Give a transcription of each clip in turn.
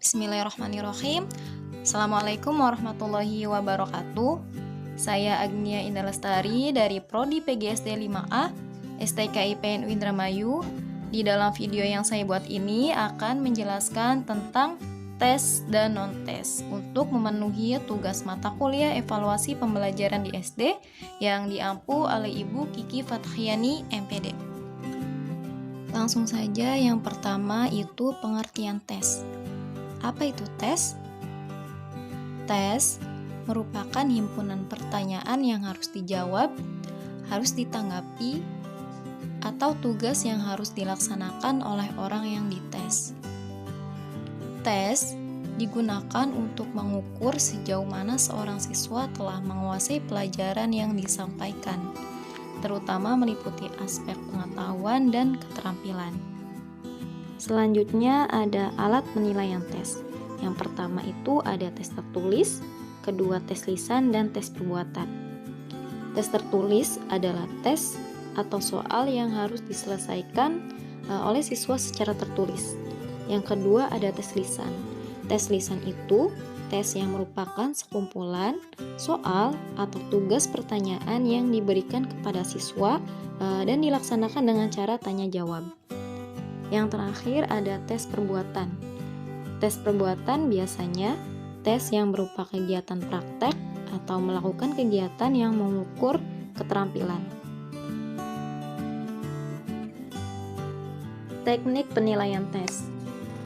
Bismillahirrahmanirrahim. Assalamualaikum warahmatullahi wabarakatuh. Saya Agnia Indah Lestari dari Prodi PGSD 5A STK IPN Indramayu. Di dalam video yang saya buat ini akan menjelaskan tentang tes dan non-tes untuk memenuhi tugas mata kuliah evaluasi pembelajaran di SD yang diampu oleh Ibu Kiki Fathiani MPD. Langsung saja, yang pertama itu pengertian tes. Apa itu tes? Tes merupakan himpunan pertanyaan yang harus dijawab, harus ditanggapi, atau tugas yang harus dilaksanakan oleh orang yang dites. Tes digunakan untuk mengukur sejauh mana seorang siswa telah menguasai pelajaran yang disampaikan, terutama meliputi aspek pengetahuan dan keterampilan. Selanjutnya ada alat penilaian tes. Yang pertama itu ada tes tertulis, kedua tes lisan, dan tes perbuatan. Tes tertulis adalah tes atau soal yang harus diselesaikan oleh siswa secara tertulis. Yang kedua ada tes lisan. Tes lisan itu tes yang merupakan sekumpulan soal atau tugas pertanyaan yang diberikan kepada siswa dan dilaksanakan dengan cara tanya jawab. Yang terakhir ada tes perbuatan. Tes perbuatan biasanya tes yang berupa kegiatan praktek atau melakukan kegiatan yang mengukur keterampilan. Teknik penilaian tes.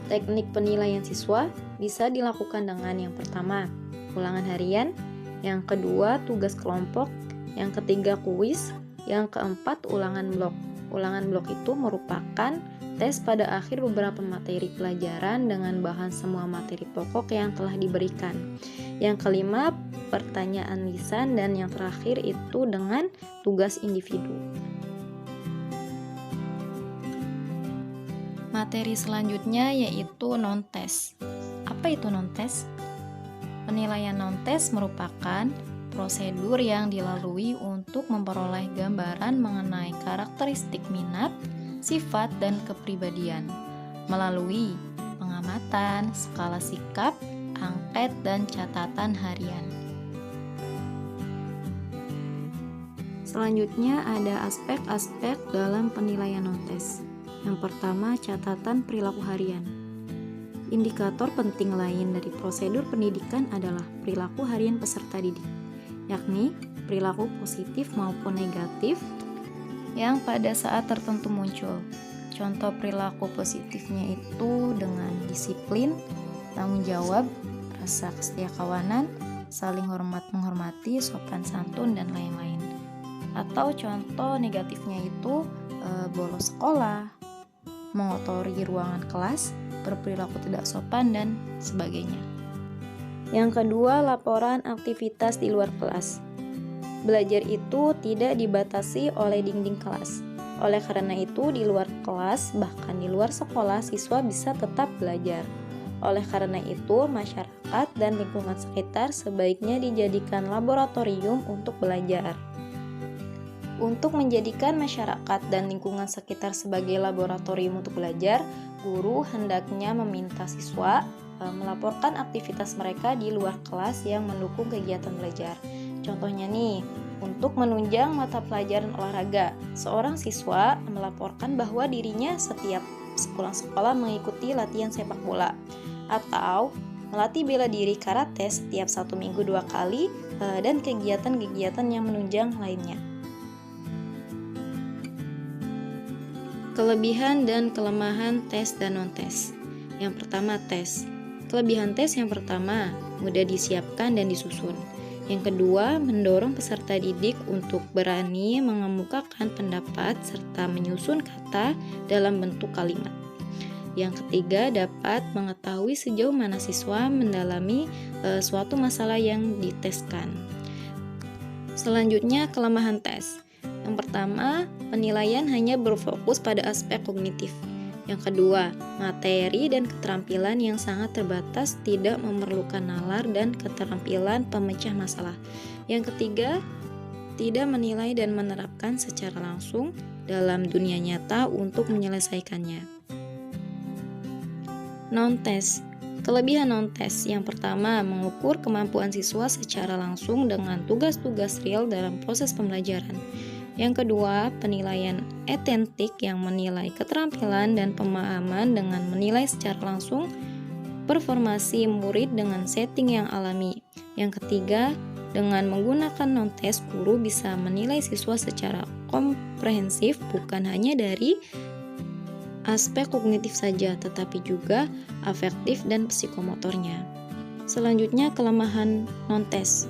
Teknik penilaian siswa bisa dilakukan dengan yang pertama, ulangan harian, yang kedua tugas kelompok, yang ketiga kuis, yang keempat ulangan blok. Ulangan blok itu merupakan tes pada akhir beberapa materi pelajaran dengan bahan semua materi pokok yang telah diberikan. Yang kelima, pertanyaan lisan, dan yang terakhir itu dengan tugas individu. Materi selanjutnya yaitu non-tes. Apa itu non-tes? Penilaian non-tes merupakan prosedur yang dilalui untuk memperoleh gambaran mengenai karakteristik minat, sifat, dan kepribadian melalui pengamatan, skala sikap, angket, dan catatan harian. Selanjutnya ada aspek-aspek dalam penilaian non-tes. Yang pertama, catatan perilaku harian. Indikator penting lain dari prosedur pendidikan adalah perilaku harian peserta didik, yakni perilaku positif maupun negatif yang pada saat tertentu muncul. Contoh perilaku positifnya itu dengan disiplin, tanggung jawab, rasa kesetia kawanan, saling hormat menghormati, sopan santun, dan lain-lain. Atau contoh negatifnya itu bolos sekolah, mengotori ruangan kelas, berperilaku tidak sopan, dan sebagainya. Yang kedua, laporan aktivitas di luar kelas. Belajar itu tidak dibatasi oleh dinding kelas. Oleh karena itu, di luar kelas, bahkan di luar sekolah, siswa bisa tetap belajar. Oleh karena itu, masyarakat dan lingkungan sekitar sebaiknya dijadikan laboratorium untuk belajar. Untuk menjadikan masyarakat dan lingkungan sekitar sebagai laboratorium untuk belajar, guru hendaknya meminta siswa melaporkan aktivitas mereka di luar kelas yang mendukung kegiatan belajar. Contohnya nih, untuk menunjang mata pelajaran olahraga, seorang siswa melaporkan bahwa dirinya setiap sepulang sekolah mengikuti latihan sepak bola, atau melatih bela diri karate setiap 1 minggu 2 kali, dan kegiatan-kegiatan yang menunjang lainnya. Kelebihan dan kelemahan tes dan non-tes. Yang pertama, tes. Kelebihan tes yang pertama, mudah disiapkan dan disusun. Yang kedua, mendorong peserta didik untuk berani mengemukakan pendapat serta menyusun kata dalam bentuk kalimat. Yang ketiga, dapat mengetahui sejauh mana siswa mendalami suatu masalah yang diteskan. Selanjutnya, kelemahan tes. Yang pertama, penilaian hanya berfokus pada aspek kognitif. Yang kedua, materi dan keterampilan yang sangat terbatas, tidak memerlukan nalar dan keterampilan pemecah masalah. Yang ketiga, tidak menilai dan menerapkan secara langsung dalam dunia nyata untuk menyelesaikannya. Non-tes. Kelebihan non-tes yang pertama, mengukur kemampuan siswa secara langsung dengan tugas-tugas real dalam proses pembelajaran. Yang kedua, penilaian etentik yang menilai keterampilan dan pemahaman dengan menilai secara langsung performasi murid dengan setting yang alami. Yang ketiga, dengan menggunakan non-tes, guru bisa menilai siswa secara komprehensif bukan hanya dari aspek kognitif saja, tetapi juga afektif dan psikomotornya. Selanjutnya, kelemahan non-tes.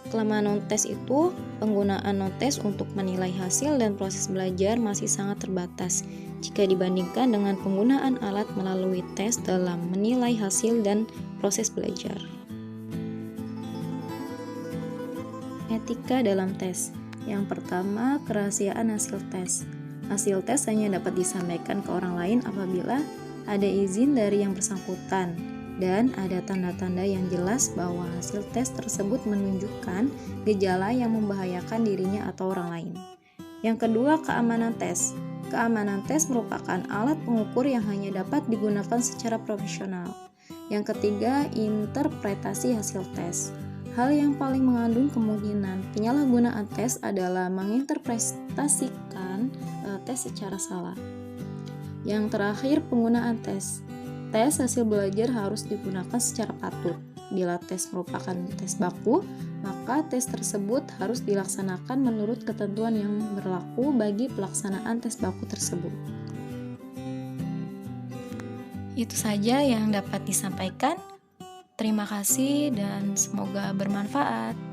Kelemahan non-tes itu penggunaan non-tes untuk menilai hasil dan proses belajar masih sangat terbatas jika dibandingkan dengan penggunaan alat melalui tes dalam menilai hasil dan proses belajar. Etika dalam tes. Yang pertama, kerahasiaan hasil tes. Hasil tes hanya dapat disampaikan ke orang lain apabila ada izin dari yang bersangkutan dan ada tanda-tanda yang jelas bahwa hasil tes tersebut menunjukkan gejala yang membahayakan dirinya atau orang lain. Yang kedua, keamanan tes. Keamanan tes merupakan alat pengukur yang hanya dapat digunakan secara profesional. Yang ketiga, interpretasi hasil tes. Hal yang paling mengandung kemungkinan penyalahgunaan tes adalah menginterpretasikan tes secara salah. Yang terakhir, penggunaan tes. Tes hasil belajar harus digunakan secara patut. Bila tes merupakan tes baku, maka tes tersebut harus dilaksanakan menurut ketentuan yang berlaku bagi pelaksanaan tes baku tersebut. Itu saja yang dapat disampaikan. Terima kasih dan semoga bermanfaat.